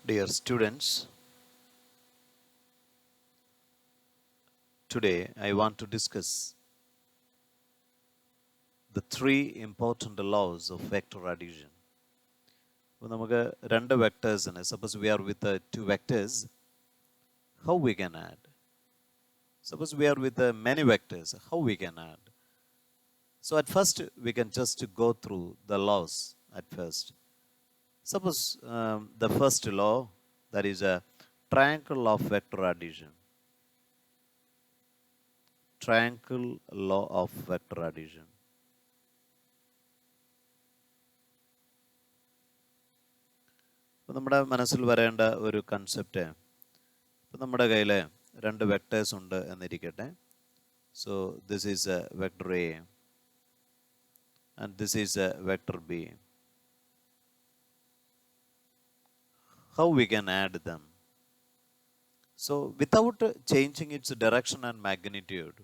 Dear students, today I want to discuss the three important laws of vector addition. When we have two vectors, suppose we are with two vectors, how we can add? Suppose we are with many vectors, how we can add? So at first we can just go through the laws at first. Suppose the first law, that is a triangle of vector addition. Triangle law of vector addition. ഇപ്പോൾ നമ്മുടെ മനസ്സിൽ വരേണ്ട ഒരു concept, ഇപ്പം നമ്മുടെ കയ്യിൽ രണ്ട് vectors ഉണ്ട് എന്നിരിക്കട്ടെ. So this is A vector A and this is A vector B. How we can add dum? So without changing its direction and magnitude,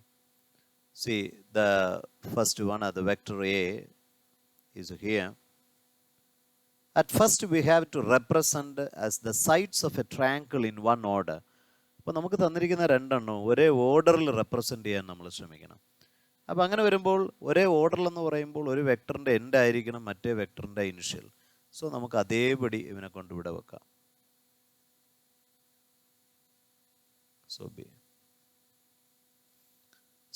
see the first one, the vector A is here. At first we have to represent as the sides of a triangle in one order. അപ്പോൾ നമുക്ക് തന്നിരിക്കുന്ന രണ്ടെണ്ണം ഒരേ ഓർഡറിൽ represent ചെയ്യാൻ നമ്മൾ ശ്രമിക്കണം. അപ്പോൾ അങ്ങനെ വരുമ്പോൾ ഒരേ ഓർഡറിൽ എന്ന് പറയുമ്പോൾ ഒരു വെക്ടറിൻ്റെ എൻഡ് ആയിരിക്കണം മറ്റേ വെക്ടറിൻ്റെ ഇനിഷ്യൽ. സോ നമുക്ക് അതേപടി ഇവനെ കൊണ്ട് ഇവിടെ വെക്കാം. So B.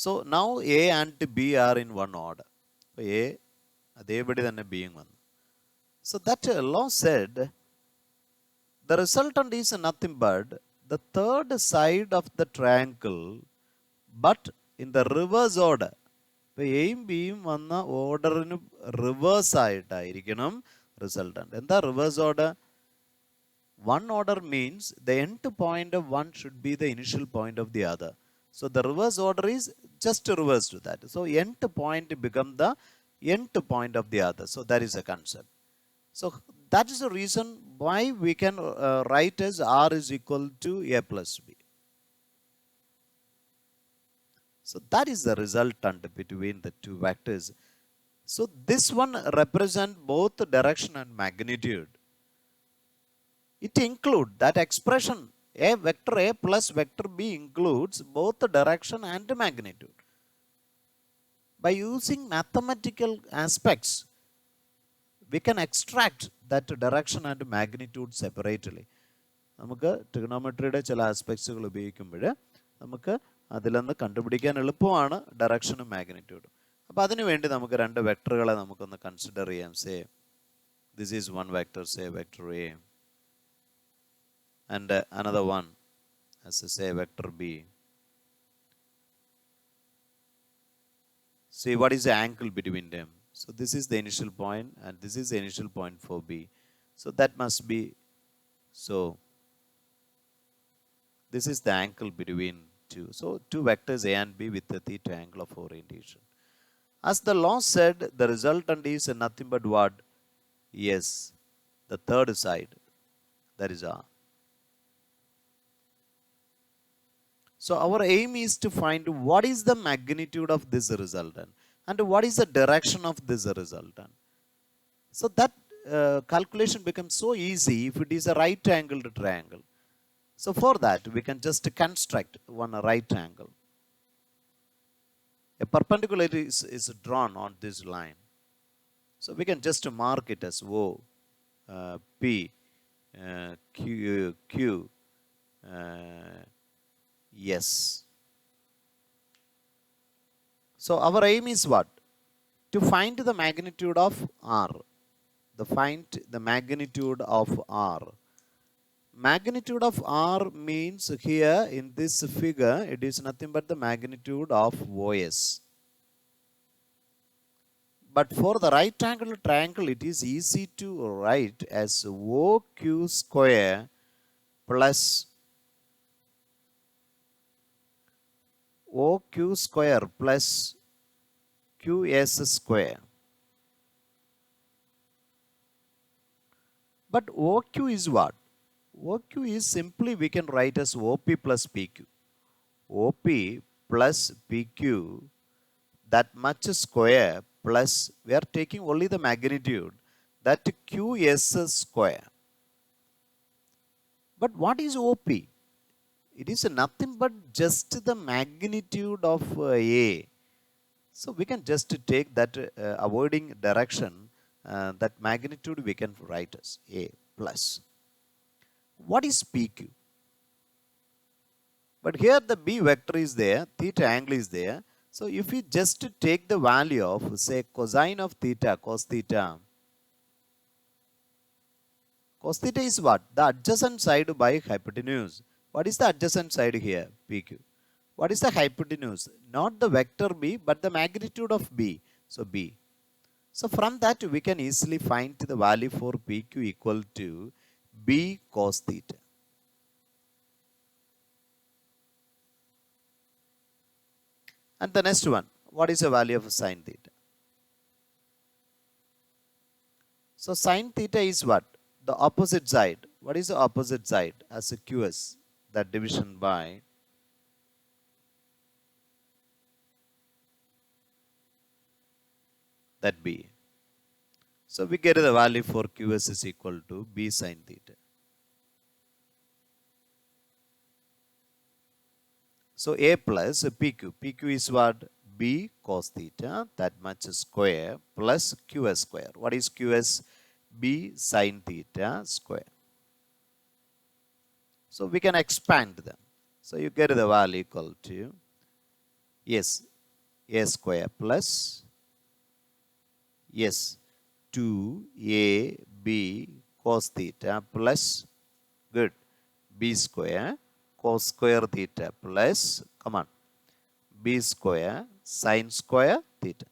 So now A and B are in one order. So A അതേപടി തന്നെ ബിയും വന്നു. So that law said the resultant is nothing but the third side of the triangle but in the reverse order. ഇപ്പോൾ എയും ബിയും വന്ന ഓർഡറിന് reverse ആയിട്ടായിരിക്കണം resultant. എന്താ reverse order? One order means the end point of one should be the initial point of the other. So the reverse order is just reverse to that. So end point become the end point of the other. So that is a concept. So that is the reason why we can write as R is equal to A plus B. So that is the resultant between the two vectors. So this one represents both direction and magnitude. It includes that expression A vector A plus vector B includes both the direction and the magnitude. By using mathematical aspects, we can extract that direction and magnitude separately. നമുക്ക് ട്രിഗണോമെട്രിയുടെ ചില ആസ്പെക്ട്സുകൾ ഉപയോഗിക്കുമ്പോൾ നമുക്ക് അതിൽ നിന്ന് കണ്ടുപിടിക്കാൻ എളുപ്പമാണ് ഡയറക്ഷനും മാഗ്നിറ്റ്യൂഡും. അപ്പോൾ അതിനുവേണ്ടി നമുക്ക് രണ്ട് വെക്ടറുകളെ നമുക്കൊന്ന് കൺസിഡർ ചെയ്യാം. Say this is one vector, say vector A, and another one as say vector B. See what is the angle between them. So this is the initial point and this is the initial point for B. So that must be, so this is the angle between two. So two vectors A and B with the theta angle of orientation. As the law said, the resultant is nothing but what? Yes, the third side, that is R. So our aim is to find what is the magnitude of this resultant and what is the direction of this resultant. So that calculation becomes so easy if it is a right angled triangle. So for that we can just construct one right angle. A perpendicular is drawn on this line. So we can just mark it as O, P, Q, yes. So our aim is what? To find the magnitude of R. Find the magnitude of R. Magnitude of R means here in this figure it is nothing but the magnitude of OS. But for the right angle triangle it is easy to write as OQ square plus OQ square plus QS square. But OQ is what? OQ is simply we can write as OP plus PQ. OP plus PQ, that much square plus we are taking only the magnitude, that QS square. So OQ is simply we can write as OP plus PQ. OP plus PQ, that much square plus we are taking only the magnitude, that QS square. But what is OP? It is nothing but just the magnitude of A. So we can just take that avoiding direction, that magnitude we can write as A plus. What is PQ? But here the B vector is there, theta angle is there. So if we just take the value of, say, cosine of theta, cos theta is what? The adjacent side by hypotenuse. What is the adjacent side here? PQ. What is the hypotenuse? Not the vector B, but the magnitude of B. So B. So from that we can easily find the value for PQ equal to B cos theta. And the next one, what is the value of sine theta? So sine theta is what? The opposite side. What is the opposite side? As a QS, that division by that B. So we get the value for QS is equal to B sine theta. So A plus PQ. PQ is what? B cos theta, that much square, plus QS square. What is QS? B sine theta square. So we can expand them. So you get the value equal to, yes, A square plus, yes, 2AB cos theta plus, good, B square cos square theta plus, come on, B square sine square theta.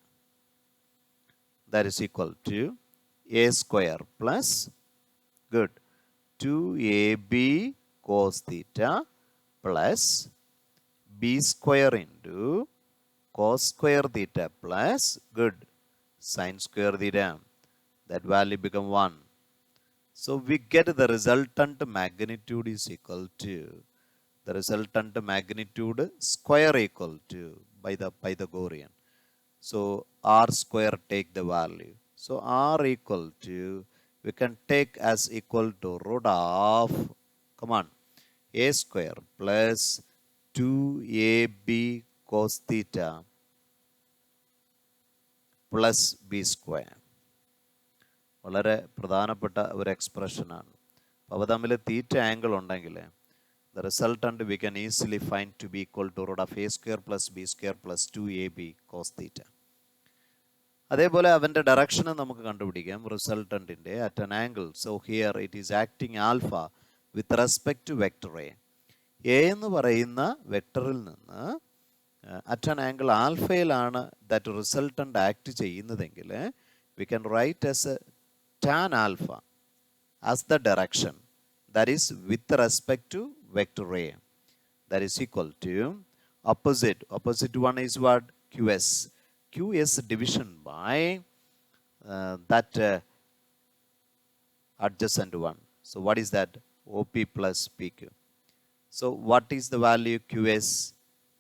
That is equal to A square plus, good, 2AB cos theta plus B square into cos square theta plus, good, sine square theta. That value become 1. So we get the resultant magnitude is equal to, the resultant magnitude square equal to, by the Pythagorean. So R square take the value. So R equal to, we can take as equal to root of, come on, A square plus 2AB cos theta plus B square. വളരെ പ്രധാനപ്പെട്ട ഒരു എക്സ്പ്രഷനാണ്. അപ്പോൾ അവ തമ്മിൽ theta angle ഉണ്ടെങ്കിൽ the resultant we can easily find to be equal to root of A square plus B square plus 2AB cos theta. അതേപോലെ അവൻ്റെ direction നമുക്ക് കണ്ടുപിടിക്കാം റിസൾട്ടൻറ്റിൻ്റെ at an angle. So here it is acting alpha with respect to vector A. A എന്ന് പറയുന്ന വെക്ടറിൽ നിന്ന് at an angle ആൽഫയിലാണ് that resultant act ചെയ്യുന്നതെങ്കിൽ we can write as a tan alpha as the direction, that is with respect to vector A, that is equal to opposite one is what? QS. QS division by that adjacent one. So what is that? OP plus PQ. So what is the value QS?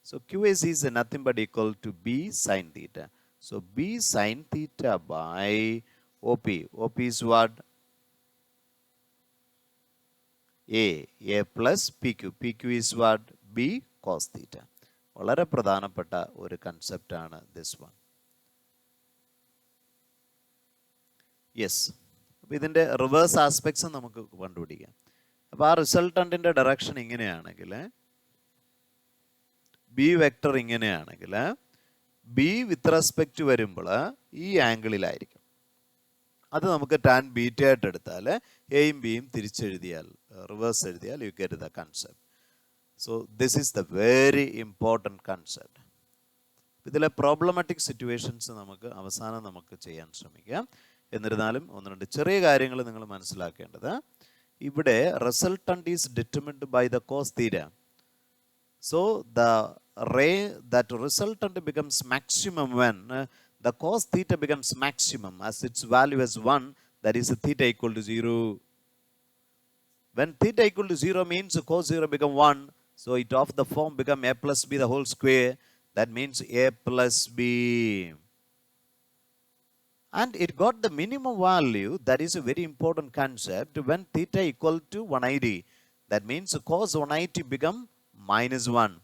So QS is nothing but equal to B sine theta. So B sine theta by OP. OP is what? A plus PQ. PQ is what? B cos theta. വളരെ പ്രധാനപ്പെട്ട ഒരു കൺസെപ്റ്റാണ് this one. Yes, അപ്പോൾ ഇതിൻ്റെ reverse aspects നമുക്ക് കണ്ടുപിടിക്കാം. അപ്പോൾ ആ റിസൾട്ടൻറ്റിൻ്റെ direction ഇങ്ങനെയാണെങ്കിൽ, ബി വെക്ടർ ഇങ്ങനെയാണെങ്കിൽ, ബി വിത്ത് റെസ്പെക്റ്റ് വരുമ്പോൾ ഈ ആംഗിളിലായിരിക്കും. അത് നമുക്ക് ടാൻ ബീറ്റ ആയിട്ട് എടുത്താൽ എയും ബിയും തിരിച്ചെഴുതിയാൽ, റിവേഴ്സ് എഴുതിയാൽ you get the concept. So this is the very important concept. ഇതിലെ പ്രോബ്ലമാറ്റിക് സിറ്റുവേഷൻസ് നമുക്ക് അവസാനം നമുക്ക് ചെയ്യാൻ ശ്രമിക്കാം. എന്നിരുന്നാലും ഒന്ന് രണ്ട് ചെറിയ കാര്യങ്ങൾ നിങ്ങൾ മനസ്സിലാക്കേണ്ടത്, ഇവിടെ resultant is determined by the cos theta. So the that resultant becomes maximum when the cos theta becomes maximum as its value as 1, that is theta equal to 0. When theta equal to 0 means cos 0 become 1, so it of the form become a plus b the whole square, that means a plus b, and it got the minimum value. That is a very important concept when theta equal to 180. That means cos 180 become minus 1.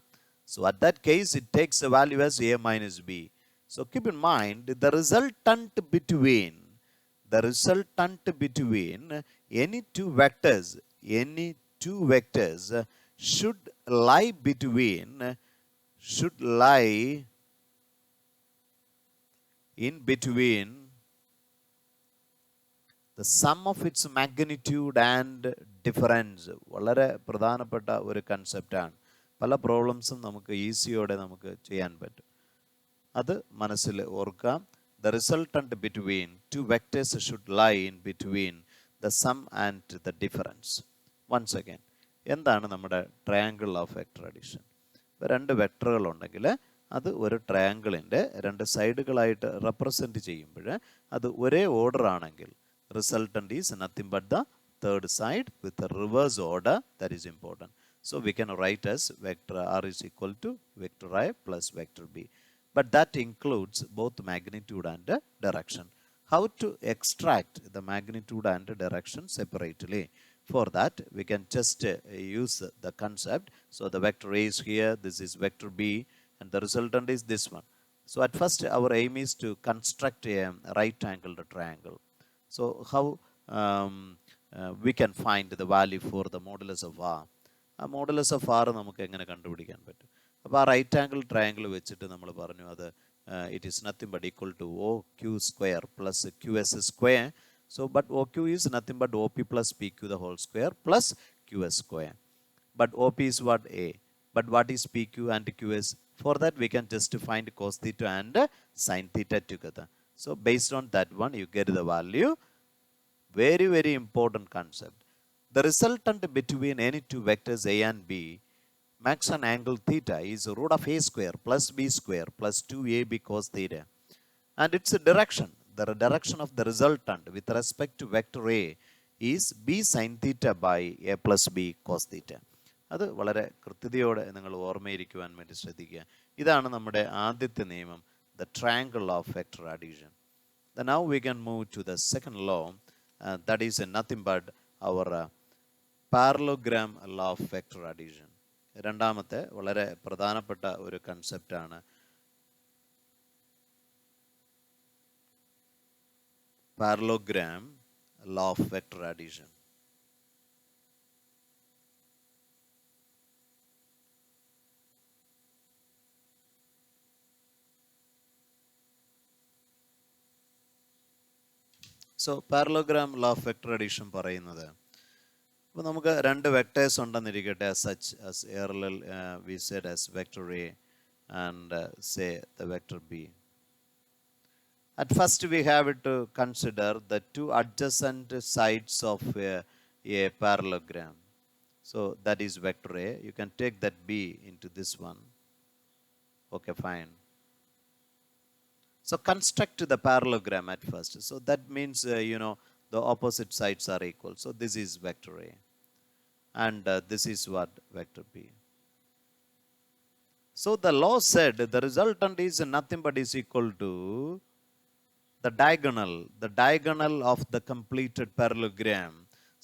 So at that case, it takes the value as a minus b. So keep in mind the resultant between any two vectors should lie in between the sum of its magnitude and difference. വളരെ പ്രധാനപ്പെട്ട ഒരു കൺസെപ്റ്റാണ്. പല പ്രോബ്ലംസും നമുക്ക് ഈസിയോടെ നമുക്ക് ചെയ്യാൻ പറ്റും. അത് മനസ്സിൽ ഓർക്കാം. The resultant between two vectors should lie in between the sum and the difference. Once again, എന്താണ് നമ്മുടെ ട്രയാങ്കിൾ ഓഫ് വെക്ടർ അഡീഷൻ? ഇപ്പോൾ രണ്ട് വെക്ടറുകൾ ഉണ്ടെങ്കിൽ അത് ഒരു ട്രയാങ്കിളിൻ്റെ രണ്ട് സൈഡുകളായിട്ട് റെപ്രസെൻറ്റ് ചെയ്യുമ്പോൾ അത് ഒരേ ഓർഡർ ആണെങ്കിൽ resultant is nothing but the third side with the reverse order. That is important. So we can write as vector r is equal to vector I plus vector b. But that includes both magnitude and direction. How to extract the magnitude and direction separately? For that, we can just use the concept. So the vector A is here, this is vector b, and the resultant is this one. So at first, our aim is to construct a right-angled triangle. So how we can find the value for the modulus of r? ആ modulus of R നമുക്ക് എങ്ങനെ കണ്ടുപിടിക്കാൻ പറ്റും? അപ്പോൾ ആ right angle triangle വെച്ചിട്ട് നമ്മൾ പറഞ്ഞു അത് it is nothing but equal to O Q square plus Q S square. So but O Q is nothing but O P plus P Q the whole square plus Q S square. But OP is what? A. But what is PQ and QS? For that we can just find cos theta and sin theta together. So based on that one you get the value. Very, very important concept. The resultant between any two vectors A and B makes an angle theta is root of A square plus B square plus 2AB cos theta. And its direction, the direction of the resultant with respect to vector A is B sin theta by A plus B cos theta. അത് വളരെ കൃത്യതയോടെ നിങ്ങൾ ഓർമ്മയിരിക്കുവാൻ വേണ്ടി ശ്രദ്ധിക്കുക. ഇതാണ് നമ്മുടെ ആദ്യത്തെ നിയമം, the triangle of vector addition. Then now we can move to the second law. That is nothing but our parallelogram law of vector addition. രണ്ടാമത്തെ വളരെ പ്രധാനപ്പെട്ട ഒരു കൺസെപ്റ്റാണ് parallelogram law of vector addition. So parallelogram law of vector addition പറയുന്നത്, ഇപ്പോൾ നമുക്ക് രണ്ട് vectors ഉണ്ടെന്നിരിക്കട്ടെ, such as earlier we said as vector A and say the vector B. At first we have to consider the two adjacent sides of a parallelogram. So that is vector A. You can take that B into this one. Okay, fine. So construct the parallelogram at first. So that means, the opposite sides are equal. So this is vector A. And this is what? Vector B. So the law said the resultant is nothing but is equal to the diagonal of the completed parallelogram.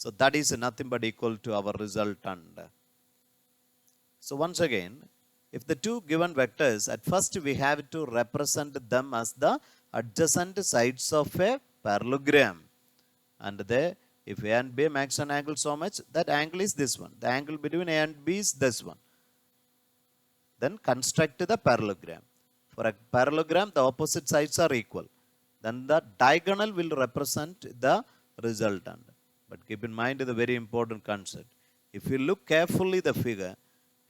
So that is nothing but equal to our resultant. So once again, if the two given vectors, at first we have to represent them as the adjacent sides of a parallelogram. And there, if A and B makes an angle so much, that angle is this one. The angle between A and B is this one. Then construct the parallelogram. For a parallelogram, the opposite sides are equal. Then the diagonal will represent the resultant. But keep in mind the very important concept. If you look carefully the figure,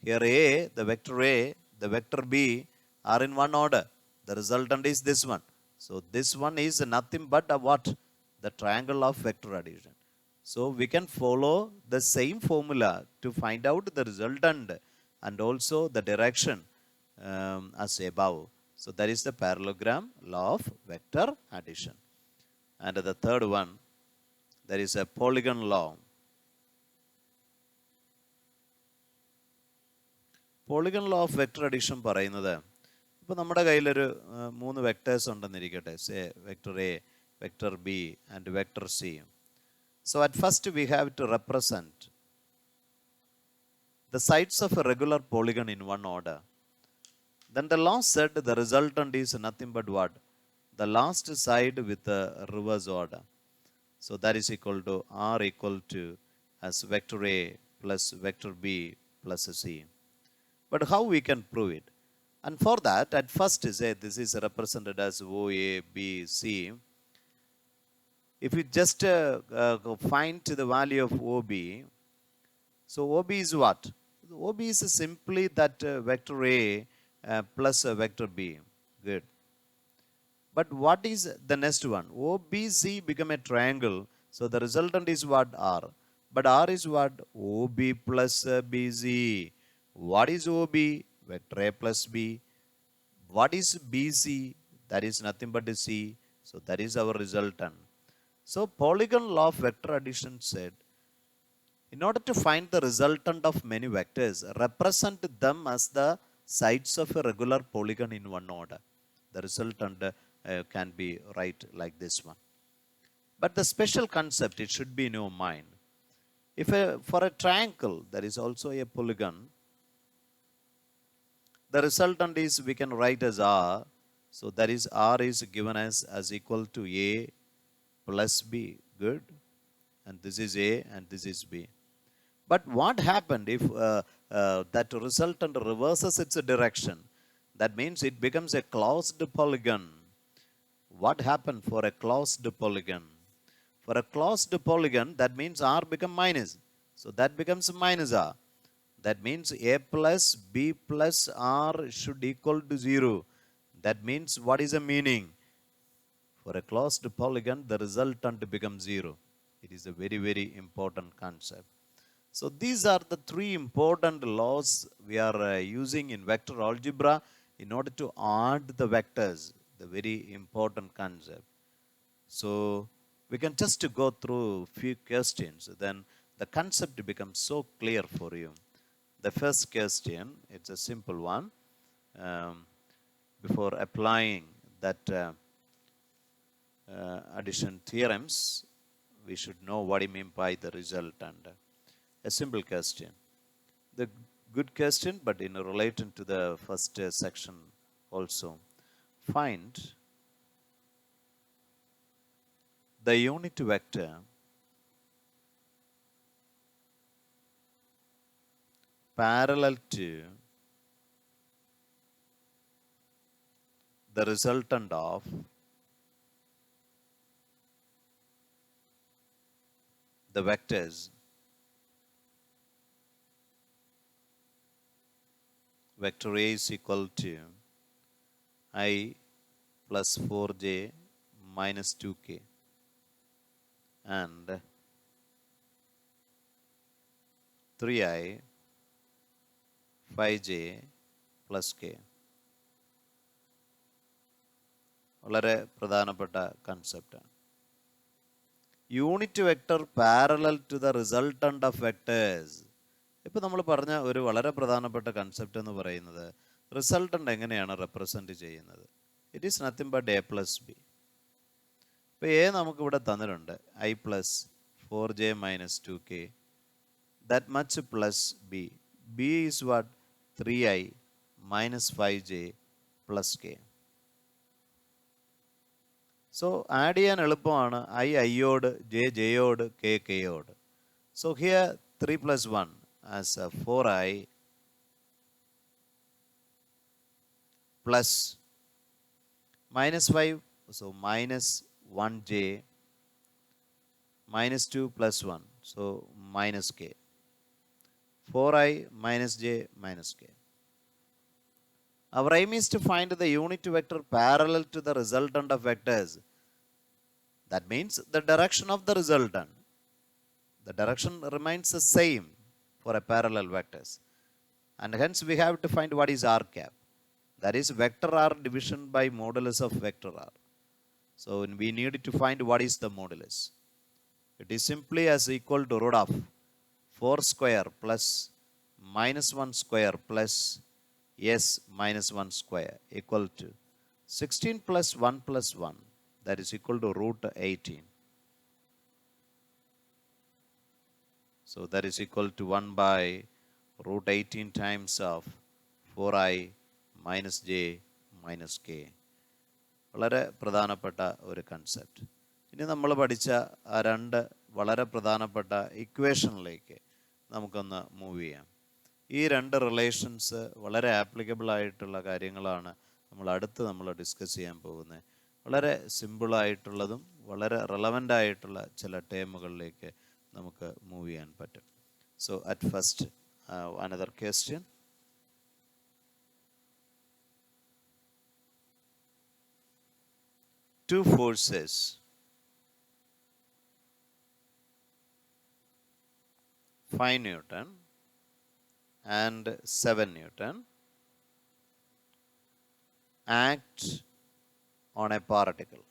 here A, the vector B are in one order. The resultant is this one. So this one is nothing but a what? The triangle of vector addition. So we can follow the same formula to find out the resultant and also the direction as above. So that is the parallelogram law of vector addition. And the third one, there is a polygon law. Polygon law of vector addition പറയുന്നത്, ഇപ്പോൾ നമ്മുടെ കയ്യിലൊരു 3 vectors ഉണ്ടെന്നിരിക്കട്ടെ, say vector A, vector B and vector C. So at first we have to represent the sides of a regular polygon in one order, then the law said the resultant is nothing but what? The last side with a reverse order. So that is equal to R equal to as vector A plus vector B plus C. But how we can prove it? And for that, at first say this is represented as OA, B, C. If we just find the value of OB, so OB is what? OB is simply that vector A plus vector B. Good. But what is the next one? OBC become a triangle. So the resultant is what? R. But R is what? OB plus BC. What is OB? Vector A plus B. What is BC? That is nothing but C. So that is our resultant. So polygon law of vector addition said, in order to find the resultant of many vectors, represent them as the sides of a regular polygon in one order. The resultant can be right like this one. But the special concept, it should be in your mind. If for a triangle, there is also a polygon, the resultant is, we can write as R. So that is R is given as equal to A plus B. Good. And this is A and this is B. But what happened if that resultant reverses its direction? That means it becomes a closed polygon. What happened for a closed polygon? For a closed polygon, that means R become minus. So that becomes minus R. That means A plus B plus R should equal to 0. That means what is the meaning? For a closed polygon, the resultant becomes 0. It is a very, very important concept. So these are the three important laws we are using in vector algebra in order to add the vectors, the very important concept. So we can just go through few questions, then the concept becomes so clear for you. The first question, it's a simple one. Before applying that addition theorems, we should know what you mean by the resultant. A simple question. The good question, but in relation to the first section also. Find the unit vector parallel to the resultant of the vectors vector A is equal to I plus 4j minus 2k and 3i 5j plus k. വളരെ പ്രധാനപ്പെട്ട കൺസെപ്റ്റാണ്. Unit vector parallel to the resultant of vectors. ഇപ്പോൾ നമ്മൾ പറഞ്ഞ ഒരു വളരെ പ്രധാനപ്പെട്ട concept എന്ന് പറയുന്നത് റിസൾട്ടന്റ് എങ്ങനെയാണ് റെപ്രസെൻറ്റ് ചെയ്യുന്നത്. It is nothing but A plus B. ഇപ്പോൾ എ നമുക്കിവിടെ തന്നിട്ടുണ്ട് i plus 4j minus 2k, that much plus B. B is what? 3i minus 5j plus k. So add ചെയ്യാൻ എളുപ്പമാണ്. ഐ ഐയോട്, ജെ ജെയോട്, k കെയോട്. So here 3 plus 1 as 4i plus minus 5, so minus 1j minus 2 plus 1, so minus k. 4i minus j minus k. Our aim is to find the unit vector parallel to the resultant of vectors. That means the direction of the resultant. The direction remains the same for a parallel vectors. And hence we have to find what is r cap. That is vector r division by modulus of vector r. So we need to find what is the modulus. It is simply as equal to root of 4 square plus minus 1 square plus s minus 1 square equal to 16 plus 1 plus 1, that is equal to root 18. So that is equal to 1 by root 18 times of 4i minus j minus k. വളരെ പ്രധാനപ്പെട്ട ഒരു concept. ഇനി നമ്മൾ പഠിച്ച ആ രണ്ട് വളരെ പ്രധാനപ്പെട്ട ഇക്വേഷനിലേക്ക് നമുക്കൊന്ന് മൂവ് ചെയ്യാം. ഈ രണ്ട് റിലേഷൻസ് വളരെ ആപ്ലിക്കബിൾ ആയിട്ടുള്ള കാര്യങ്ങളാണ് നമ്മൾ ഡിസ്കസ് ചെയ്യാൻ പോകുന്നത്. വളരെ സിമ്പിളായിട്ടുള്ളതും വളരെ റെലവൻ്റ് ആയിട്ടുള്ള ചില ടേമുകളിലേക്ക് നമുക്ക് മൂവ് ചെയ്യാൻ പറ്റും. So at first another question. Two forces 5 Newton and 7 Newton act on a particle.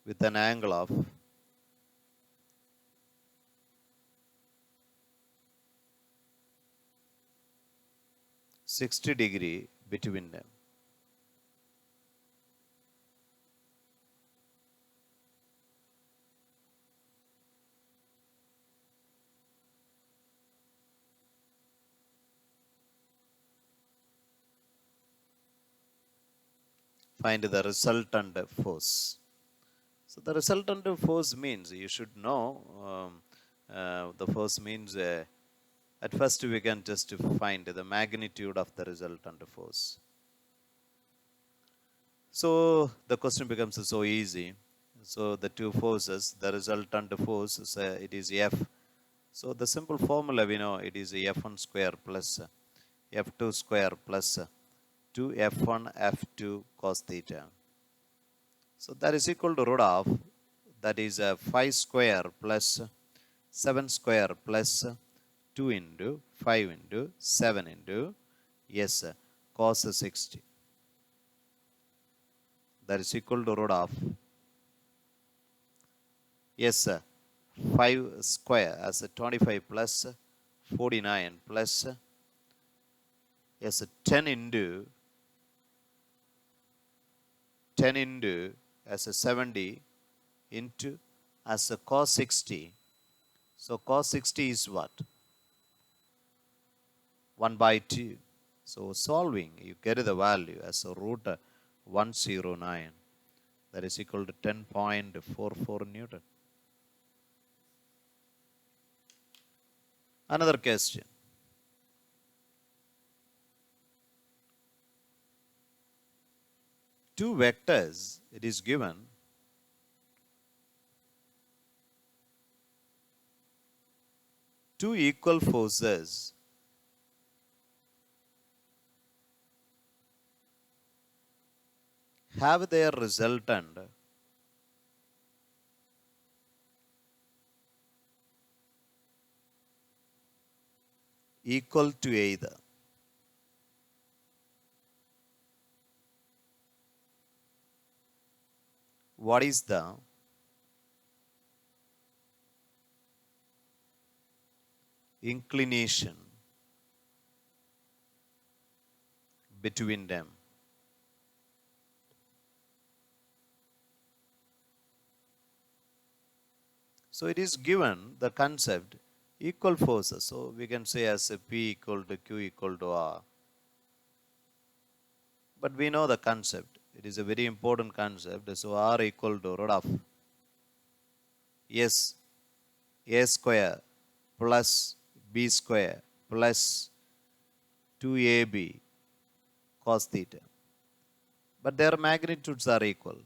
With an angle of 60 degree between them. Find the resultant force. So the resultant force means you should know the force means at first we can just find the magnitude of the resultant force. So the question becomes so easy. So the two forces, the resultant force, it is F. So the simple formula we know, it is F1 square plus F2 square plus 2F1 F2 cos theta. So that is equal to root of, that is 5 square plus 7 square plus 2 into 5 into 7 into cos 60. That is equal to root of 5 square as 25 plus 49 plus 10 into as a 70 into as a cos 60. So cos 60 is what? 1 by 2. So solving, you get the value as a root 109. That is equal to 10.44 Newton. Another question. Two vectors, it is given two equal forces have their resultant equal to either what is the inclination between them. So it is given the concept equal forces. So we can say as a P equal to Q equal to R. But we know the concept. It is a very important concept. So R equal to root of A square plus B square plus 2AB cos theta. But their magnitudes are equal.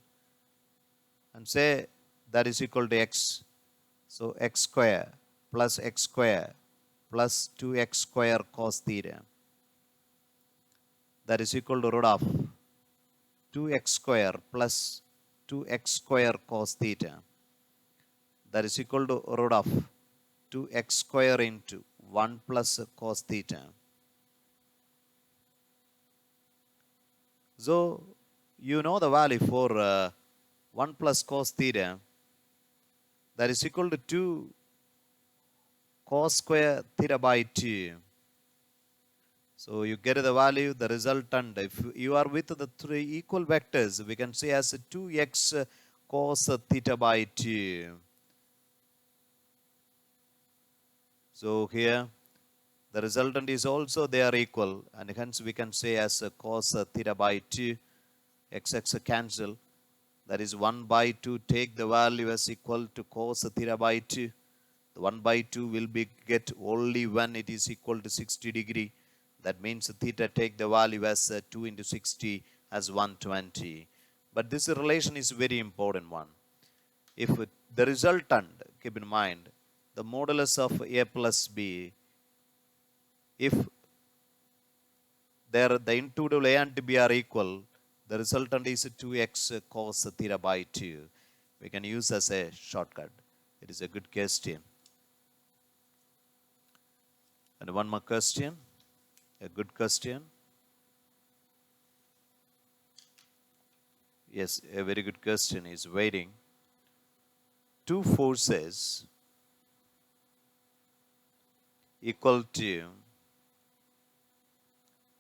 And say that is equal to X. So X square plus X square plus 2X square cos theta. That is equal to root of 2X square plus 2X square cos theta. That is equal to root of 2X square into 1 plus cos theta. So you know the value for 1 plus cos theta. That is equal to 2 cos square theta by 2. So you get the value, the resultant. If you are with the three equal vectors, we can say as 2x cos theta by 2. So here the resultant is also they are equal, and hence we can say as cos theta by 2, x cancel. That is 1 by 2, take the value as equal to cos theta by 2. The 1 by 2 will be get only when it is equal to 60 degree. That means theta take the value as 2 into 60 as 120. But this relation is very important one. If the resultant, keep in mind, the modulus of a plus b, if there the intuitive a and b are equal, the resultant is 2x cos theta by 2. We can use as a shortcut. It is a good question. And one more question, a good question. Yes, a very good question is waiting. Two forces equal to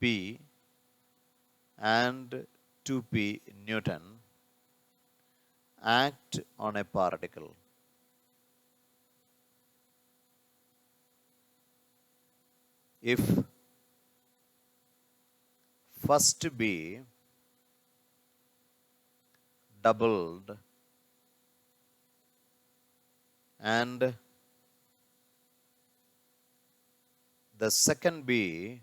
P and 2P Newton act on a particle. If first B doubled and the second B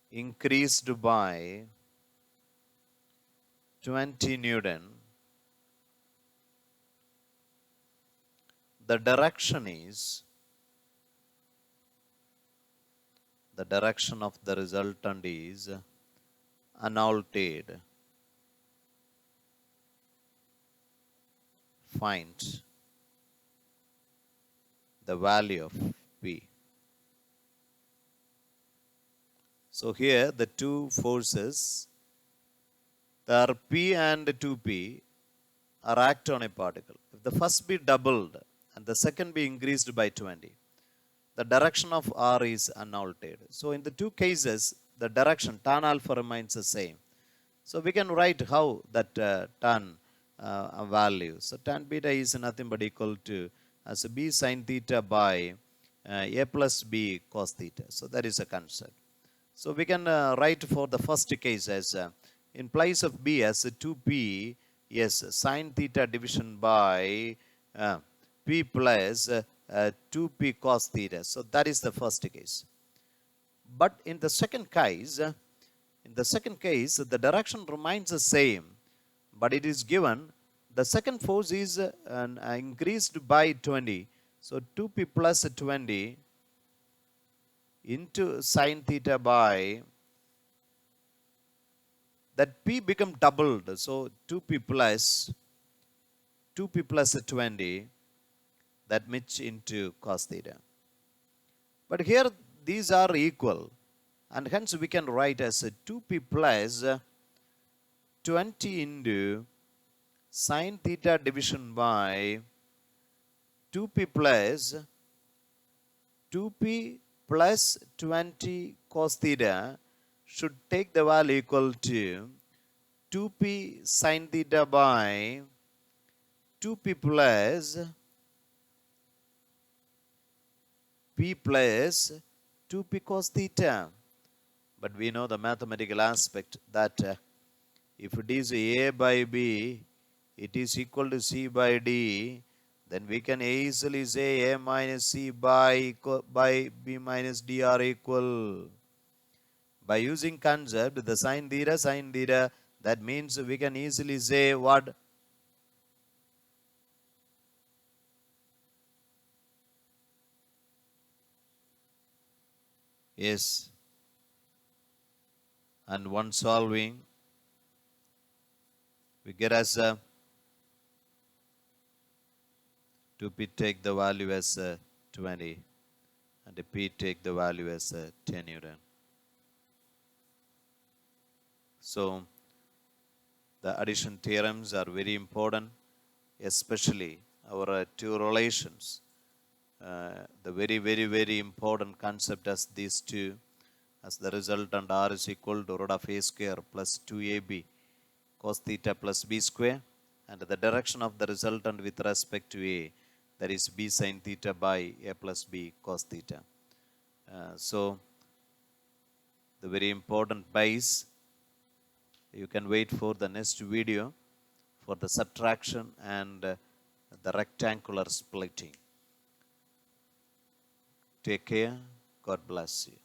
increased by 20 Newton, the direction of the resultant is unaltered. Find the value of P. So here the two forces, there are P and 2P, are act on a particle. If the first be doubled and the second be increased by 20, the direction of R is unaltered. So in the two cases, the direction tan alpha remains the same. So we can write how that tan value. So tan beta is nothing but equal to as B sin theta by A plus B cos theta. So that is a concept. So we can write for the first case as in place of B as 2P, yes, sin theta division by P plus 2P cos theta. So that is the first case. But in the second case, the direction remains the same, but it is given the second force is increased by 20. So 2P plus 20 into sin theta by that P become doubled. So 2P plus 20 that much into cos theta. But here these are equal, and hence we can write as a 2P plus 20 into sin theta division by 2P plus 20 cos theta should take the value equal to 2P sin theta by 2P plus P plus 2P cos theta. But we know the mathematical aspect that if it is A by B, it is equal to C by D, then we can easily say A minus C by B minus D are equal. By using concept, the sin theta, that means we can easily say what? Yes. And one solving, we get as 2P take the value as 20 and P take the value as 10 Newton. So the addition theorems are very important, especially our two relations. The very important concept as these two, as the resultant R is equal to root of A square plus 2AB cos theta plus B square. and the direction of the resultant with respect to A, that is B sin theta by A plus B cos theta. So the very important base, you can wait for the next video for the subtraction and the rectangular splitting. Take care. God bless you.